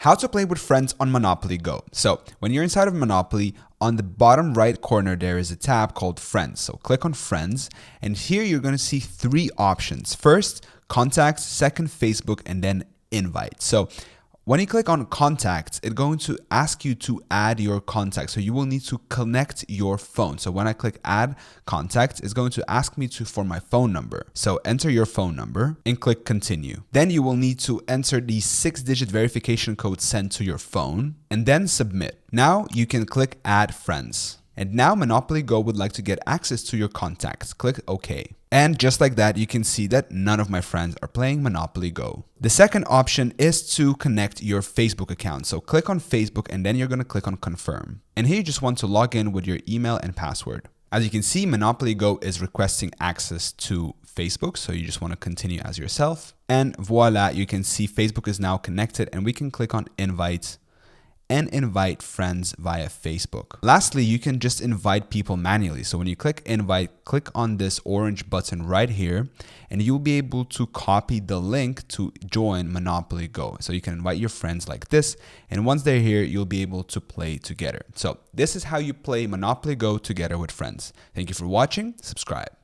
How to play with friends on Monopoly Go. So when you're inside of Monopoly, on the bottom right corner, there is a tab called Friends. So click on Friends, and here you're going to see three options. First, Contacts, second, Facebook, and then Invite. So when you click on Contacts, it's going to ask you to add your contacts. So you will need to connect your phone. So when I click Add Contacts, it's going to ask me for my phone number. So enter your phone number and click Continue. Then you will need to enter the 6-digit verification code sent to your phone and then Submit. Now you can click Add Friends. And now Monopoly Go would like to get access to your contacts. Click OK. And just like that, you can see that none of my friends are playing Monopoly Go. The second option is to connect your Facebook account. So click on Facebook and then you're going to click on Confirm. And here you just want to log in with your email and password. As you can see, Monopoly Go is requesting access to Facebook. So you just want to continue as yourself. And voila, you can see Facebook is now connected and we can click on Invite and invite friends via Facebook. Lastly, you can just invite people manually. So when you click invite, click on this orange button right here, and you'll be able to copy the link to join Monopoly Go. So you can invite your friends like this, and once they're here, you'll be able to play together. So this is how you play Monopoly Go together with friends. Thank you for watching. Subscribe.